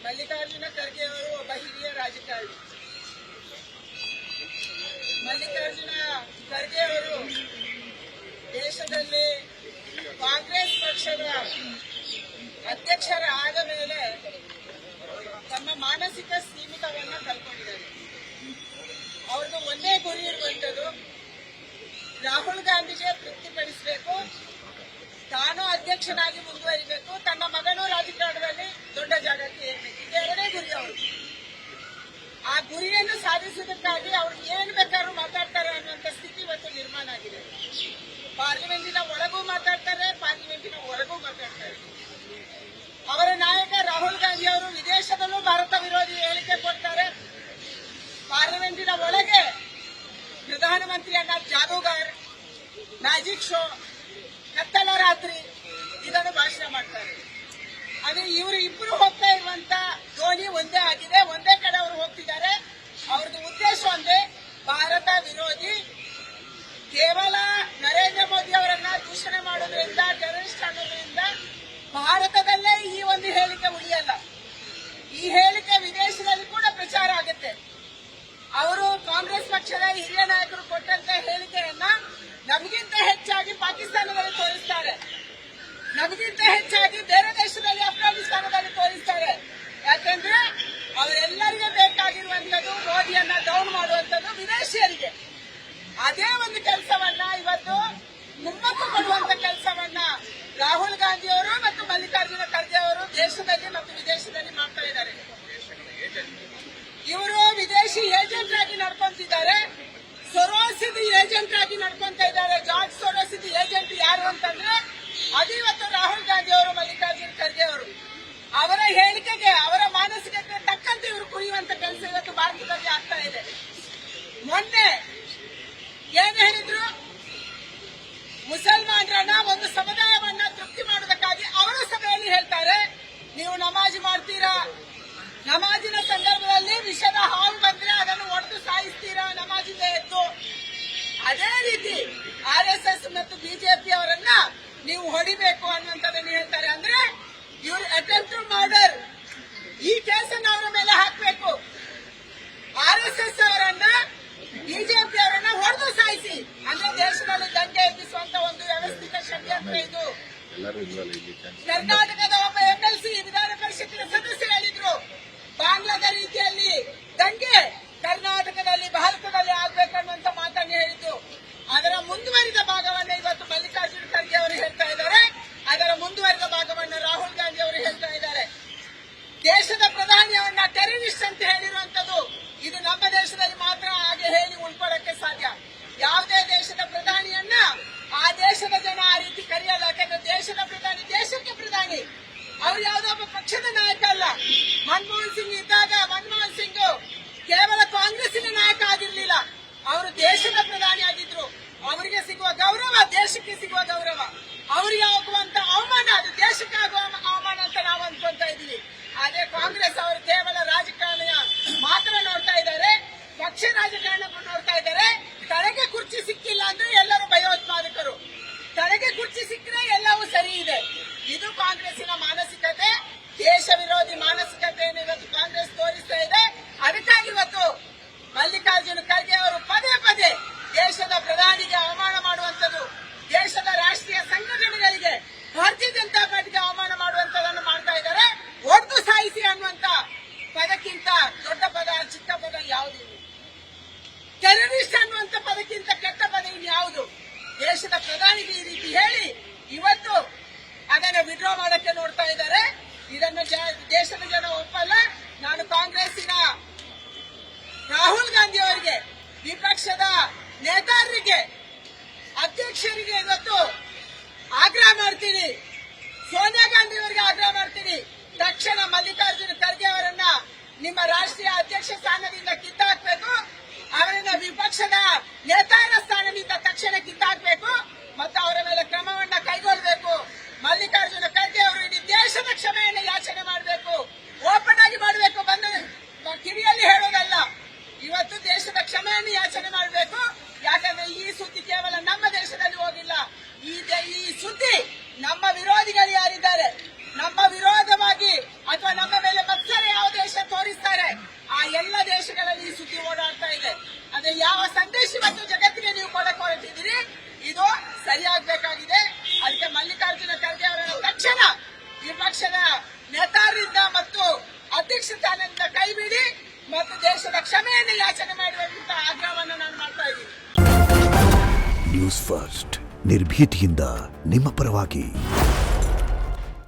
ಮಲ್ಲಿಕಾರ್ಜುನ ಖರ್ಗೆ ಅವರು ಒಬ್ಬ ಹಿರಿಯ ರಾಜಕಾರಣಿ. ಮಲ್ಲಿಕಾರ್ಜುನ ಖರ್ಗೆ ಅವರು ದೇಶದಲ್ಲಿ ಕಾಂಗ್ರೆಸ್ ಪಕ್ಷದ ಅಧ್ಯಕ್ಷರಾದ ಮೇಲೆ ತಮ್ಮ ಮಾನಸಿಕ ಸೀಮಿತವನ್ನ ಕಳ್ಕೊಂಡಿದ್ದಾರೆ. ಅವ್ರದ್ದು ಒಂದೇ ಗುರಿ ಇರುವಂತದ್ದು, ರಾಹುಲ್ ಗಾಂಧಿಗೆ ತೃಪ್ತಿಪಡಿಸಬೇಕು, ತಾನು ಅಧ್ಯಕ್ಷನಾಗಿ ಮುಂದುವರಿಬೇಕು, ತನ್ನ ಮಗನೂ ರಾಜಕಾರಣದಲ್ಲಿ ದೊಡ್ಡ ಜಾಗಕ್ಕೆ ಏರಬೇಕು. ಎರಡೇ ಗುರಿ ಅವರು. ಆ ಗುರಿಯನ್ನು ಸಾಧಿಸುವುದಕ್ಕಾಗಿ ಅವ್ರು ಏನ್ ಬೇಕಾದ್ರೂ ಮಾತಾಡ್ತಾರೆ ಅನ್ನುವಂತ ಸ್ಥಿತಿ ಇವತ್ತು ನಿರ್ಮಾಣ ಆಗಿದೆ. ಪಾರ್ಲಿಮೆಂಟಿನ ಒಳಗೂ ಮಾತಾಡ್ತಾರೆ, ಪಾರ್ಲಿಮೆಂಟಿನ ಹೊರಗೂ ಮಾತಾಡ್ತಾರೆ. ಅವರ ನಾಯಕ ರಾಹುಲ್ ಗಾಂಧಿ ಅವರು ವಿದೇಶದಲ್ಲೂ ಭಾರತ ವಿರೋಧಿ ಹೇಳಿಕೆ ಕೊಡ್ತಾರೆ. ಪಾರ್ಲಿಮೆಂಟಿನ ಒಳಗೆ ಪ್ರಧಾನಮಂತ್ರಿಯನ್ನ ಜಾದೂಗಾರ್, ಮ್ಯಾಜಿಕ್ ಶೋ, ಕತ್ತಲ ರಾತ್ರಿ ಇದನ್ನು ಭಾಷಣ ಮಾಡ್ತಾರೆ. ಅದೇ ಇವರು ಇಬ್ಬರು ಹೋಗ್ತಾ ಇರುವಂತ ಧ್ವನಿ ಒಂದೇ ಆಗಿದೆ. ಒಂದೇ ಕಡೆ ಅವರು ಹೋಗ್ತಿದ್ದಾರೆ. ಅವ್ರದ್ದು ಉದ್ದೇಶ ಒಂದೇ, ಭಾರತ ವಿರೋಧಿ. ಕೇವಲ ನರೇಂದ್ರ ಮೋದಿ ಅವರನ್ನ ದೂಷಣೆ ಮಾಡೋದ್ರಿಂದ, ಟೆರರಿಸ್ಟ್ ಅನ್ನೋದ್ರಿಂದ ಭಾರತದಲ್ಲೇ ಈ ಒಂದು ಹೇಳಿಕೆ ಉಳಿಯಲ್ಲ. ಈ ಹೇಳಿಕೆ ವಿದೇಶದಲ್ಲಿ ಕೂಡ ಪ್ರಚಾರ ಆಗುತ್ತೆ. ಅವರು ಕಾಂಗ್ರೆಸ್ ಪಕ್ಷದ ಹಿರಿಯ ನಾಯಕರು ಕೊಟ್ಟಂತ ಹೇಳಿಕೆಯನ್ನ ನಮಗಿಂತ ಹೆಚ್ಚಾಗಿ ಪಾಕಿಸ್ತಾನದಲ್ಲಿ ತೋರಿಸ್ತಾರೆ, ನಮಗಿಂತ ಹೆಚ್ಚಾಗಿ ಬೇರೆ ದೇಶದಲ್ಲಿ ಅಫ್ಘಾನಿಸ್ತಾನದಲ್ಲಿ ತೋರಿಸ್ತಾರೆ. ಯಾಕಂದ್ರೆ ಅವರೆಲ್ಲರಿಗೆ ಬೇಕಾಗಿರುವಂತದ್ದು ಮೋದಿಯನ್ನ ಡೌನ್ ಮಾಡುವಂತದ್ದು ವಿದೇಶಿಯರಿಗೆ. ಅದೇ ಒಂದು ಕೆಲಸವನ್ನ ಇವತ್ತು ಕುಮ್ಮಕ್ಕು ಕೊಡುವಂತ ಕೆಲಸವನ್ನ ರಾಹುಲ್ ಗಾಂಧಿ ಅವರು ಮತ್ತು ಮಲ್ಲಿಕಾರ್ಜುನ ಖರ್ಗೆ ಅವರು ದೇಶದಲ್ಲಿ ಮತ್ತು ವಿದೇಶದಲ್ಲಿ ಮಾಡ್ತಾ ಇದ್ದಾರೆ. ಇವರು ವಿದೇಶಿ ಏಜೆಂಟ್ ಆಗಿ ನಡ್ಕೊಂತಿದ್ದಾರೆ, ಸೊರೋಸಿದಿ ಏಜೆಂಟ್ ಆಗಿ ನಡ್ಕೊಂತ ಇದ್ದಾರೆ. ಜಾರ್ಜ್ ಸೊರೋಸಿದಿ ಏಜೆಂಟ್ ಯಾರು ಅಂತಂದ್ರೆ ಅದು ಇವತ್ತು ರಾಹುಲ್ ಗಾಂಧಿ ಅವರು, ಮಲ್ಲಿಕಾರ್ಜುನ ಖರ್ಗೆ ಅವರು. ಅವರ ಹೇಳಿಕೆಗೆ, ಅವರ ಮಾನಸಿಕತೆ ತಕ್ಕಂತೆ ಇವರು ಕುರಿಯುವಂತ ಕೆಲಸ ಇವತ್ತು ಭಾರತದಲ್ಲಿ ಆಗ್ತಾ ಇದೆ. ಮೊನ್ನೆ ಏನ್ ಹೇಳಿದ್ರು, ಮುಸಲ್ಮಾನರನ್ನ ಒಂದು ಸಮುದಾಯವನ್ನ ತೃಪ್ತಿ ಮಾಡೋದಕ್ಕಾಗಿ ಅವರ ಸಭೆಯಲ್ಲಿ ಹೇಳ್ತಾರೆ, ನೀವು ನಮಾಜ್ ಮಾಡ್ತೀರಾ, ನಮಾಜಿನ ಸಂದರ್ಭದಲ್ಲಿ ವಿಷದ ಹಾವು ಬಂದ್ರೆ ಅದನ್ನು ಒಡೆದು ಸಾಯಿಸ್ತೀರಾ ನಮಾಜಿಂದ ಎದ್ದು. ಅದೇ ರೀತಿ RSS ಮತ್ತು ಬಿಜೆಪಿ ಅವರನ್ನ ನೀವು ಹೊಡಿಬೇಕು ಅನ್ನುವಂಥದ್ದನ್ನು ಹೇಳ್ತಾರೆ. ಅಂದ್ರೆ ಇವರು ಅಟೆಂಪ್ಟ್ ಟು ಮರ್ಡರ್, ಈ ಕೇಸನ್ನು ಅವರ ಮೇಲೆ ಹಾಕಬೇಕು. RSS ಅವರನ್ನ, ಬಿಜೆಪಿ ಅವರನ್ನ ಹೊಡೆದು ಸಾಯಿಸಿ, ಅಂದ್ರೆ ದೇಶದಲ್ಲಿ ದಂಗೆ ಎಬ್ಬಿಸುವಂತ ಒಂದು ವ್ಯವಸ್ಥಿತ ಷಡ್ಯಂತ್ರ ಇದು. ಕರ್ನಾಟಕದ ಒಬ್ಬ MLC ವಿಧಾನ ಪರಿಷತ್ತಿನ ಸದಸ್ಯರು ಹೇಳಿದ್ರು, ಬಾಂಗ್ಲಾದ ರೀತಿಯಲ್ಲಿ ದಂಗೆ ಕರ್ನಾಟಕದಲ್ಲಿ, ಭಾರತದಲ್ಲಿ ಆಗ್ಬೇಕನ್ನುವಂತ ಮಾತನ್ನು ಹೇಳಿದ್ದು. ಅದರ ಮುಂದುವರಿದ ಭಾಗವನ್ನು ಇವತ್ತು ಮಲ್ಲಿಕಾರ್ಜುನ ಖರ್ಗೆ ಅವರು ಹೇಳ್ತಾ ಇದ್ದಾರೆ. ಅದರ ಮುಂದುವರಿದ ಭಾಗವನ್ನು ರಾಹುಲ್ ಗಾಂಧಿ ಅವರು ಹೇಳ್ತಾ ಇದ್ದಾರೆ. ದೇಶದ ಪ್ರಧಾನಿಯವನ್ನ ಟೆರರಿಸ್ಟ್ ಅಂತ ಹೇಳಿರುವಂತದ್ದು ಇದು ನಮ್ಮ ದೇಶದಲ್ಲಿ ಮಾತ್ರ ಹಾಗೆ ಹೇಳಿ ಉಳ್ಕೊಳ್ಳಕ್ಕೆ ಸಾಧ್ಯ. ಯಾವುದೇ ದೇಶದ ಪ್ರಧಾನಿಯನ್ನ ಆ ದೇಶದ ಜನ ಆ ರೀತಿ ಕರೆಯಲ್ಲ. ಯಾಕಂದ್ರೆ ದೇಶದ ಪ್ರಧಾನಿ ದೇಶಕ್ಕೆ ಪ್ರಧಾನಿ, ಅವ್ರು ಯಾವುದೊಬ್ಬ ಪಕ್ಷದ ನಾಯಕ ಅಲ್ಲ. ಮನಮೋಹನ್ ಸಿಂಗ್ ಇದ್ದಾಗ ಮನಮೋಹನ್ ಸಿಂಗ್ ಕೇವಲ ಕಾಂಗ್ರೆಸ್ಸಿನ ನಾಯಕ ಆಗಿರ್ಲಿಲ್ಲ, ಅವರು ದೇಶದ ಪ್ರಧಾನಿ ಆಗಿದ್ರು. ಅವರಿಗೆ ಸಿಗುವ ಗೌರವ ದೇಶಕ್ಕೆ ಸಿಗುವ ಗೌರವ, ಅವರಿಗೆ ಆಗುವಂತ ಅವಮಾನ ಅದು ದೇಶಕ್ಕೆ ಆಗುವ ಅವಮಾನ ಅಂತ ನಾವು ಅನ್ಕೊಂತ ಇದೀವಿ. ಆದ್ರೆ ಕಾಂಗ್ರೆಸ್ ಅವರು ಕೇವಲ ರಾಜಕಾರಣಿಯ ಮಾತ್ರ ನೋಡ್ತಾ ಇದ್ದಾರೆ, ಪಕ್ಷ ರಾಜಕಾರಣ ನೋಡ್ತಾ ಇದ್ದಾರೆ. ತಲೆಗೆ ಕುರ್ಚಿ ಸಿಕ್ಕಿಲ್ಲ ಅಂದ್ರೆ ಎಲ್ಲರೂ ಭಯೋತ್ಪಾದಕರು, ತಲೆಗೆ ಕುರ್ಚಿ ಸಿಕ್ಕರೆ ಎಲ್ಲವೂ ಸರಿ ಇದೆ. ಇದು ಕಾಂಗ್ರೆಸ್ಸಿನ ಮಾನಸಿಕತೆ, ದೇಶ ವಿರೋಧಿ ಮಾನಸಿಕತೆಯನ್ನು ಇವತ್ತು ಕಾಂಗ್ರೆಸ್ ತೋರಿಸ್ತಾ ಇದೆ. ಅದಕ್ಕಾಗಿ ಇವತ್ತು ಮಲ್ಲಿಕಾರ್ಜುನ ಖರ್ಗೆ ಅವರು ಪದೇ ಪದೇ ದೇಶದ ಪ್ರಧಾನಿಗೆ ಅವಮಾನ ಮಾಡುವಂತದ್ದು, ದೇಶದ ರಾಷ್ಟ್ರೀಯ ಸಂಘಟನೆಗಳಿಗೆ, ಭಾರತೀಯ ಜನತಾ ಪಾರ್ಟಿಗೆ ಅವಮಾನ ಮಾಡುವಂತದನ್ನು ಮಾಡ್ತಾ ಇದ್ದಾರೆ. ಒಡೆದು ಸಾಯಿಸಿ ಅನ್ನುವಂತ ಪದಕ್ಕಿಂತ ದೊಡ್ಡ ಪದ, ಚಿಕ್ಕ ಪದ ಯಾವುದಿಲ್ಲ. ಟೆರರಿಸ್ಟ್ ಅನ್ನುವಂತ ಪದಕ್ಕಿಂತ ಕೆಟ್ಟ ಪದ ಇನ್ಯಾವುದು? ದೇಶದ ಪ್ರಧಾನಿಗೆ ಈ ರೀತಿ ಹೇಳಿ ಇವತ್ತು ಅದನ್ನು ವಿಡ್ರಾ ಮಾಡಕ್ಕೆ ನೋಡ್ತಾ ಇದ್ದಾರೆ. ಇದನ್ನು ದೇಶದ ಜನ ಒಪ್ಪಲ್ಲ. ನಾನು ಕಾಂಗ್ರೆಸ್ಸಿನ ರಾಹುಲ್ ಗಾಂಧಿ ಅವರಿಗೆ, ವಿಪಕ್ಷದ ನೇತಾರರಿಗೆ, ಅಧ್ಯಕ್ಷರಿಗೆ ಇವತ್ತು ಆಗ್ರಹ ಮಾಡ್ತೀನಿ, ಸೋನಿಯಾ ಗಾಂಧಿ ಅವರಿಗೆ ಆಗ್ರಹ ಮಾಡ್ತೀನಿ, ತಕ್ಷಣ ಮಲ್ಲಿಕಾರ್ಜುನ ಖರ್ಗೆ ಅವರನ್ನ ನಿಮ್ಮ ರಾಷ್ಟ್ರೀಯ ಅಧ್ಯಕ್ಷ ಸ್ಥಾನದಿಂದ ಕಿತ್ತಾಕ್ಬೇಕು, ಅವರನ್ನ ವಿಪಕ್ಷದ ನೇತಾರ ಸ್ಥಾನದಿಂದ ತಕ್ಷಣ ಕಿತ್ತಾಕ್ಬೇಕು ಮತ್ತು ಅವರ ಮೇಲೆ ಕ್ರಮವನ್ನ ಕೈಗೊಳ್ಳಬೇಕು. ಮಲ್ಲಿಕಾರ್ಜುನ ಖರ್ಗೆ ಅವರು ಇಡೀ ದೇಶದ ಕ್ಷಮೆಯನ್ನು ಯಾಚನೆ ಮಾಡಬೇಕು, ಓಪನ್ ಆಗಿ ಮಾಡಬೇಕು, ಬಂದು ಕಿವಿಯಲ್ಲಿ ಹೇಳೋದಲ್ಲ. ಇವತ್ತು ದೇಶದ ಕ್ಷಮೆಯನ್ನು ಯಾಚನೆ ಮಾಡಬೇಕು. ಯಾಕಂದ್ರೆ ಈ ಸುದ್ದಿ ಕೇವಲ ನಮ್ಮ ದೇಶದಲ್ಲಿ ಹೋಗಿಲ್ಲ, ಈ ಸುದ್ದಿ ನಮ್ಮ ವಿರೋಧಿಗಳು ಕ್ಷಮೆಯನ್ನು ಯಾಚನೆ ಮಾಡುವಂತ ಆಗ್ರಹವನ್ನು ನಾನು ಮಾಡ್ತಾ ಇದ್ದೀನಿ. ನ್ಯೂಸ್ ಫಸ್ಟ್ ನಿರ್ಭೀತಿಯಿಂದ ನಿಮ್ಮ ಪರವಾಗಿ.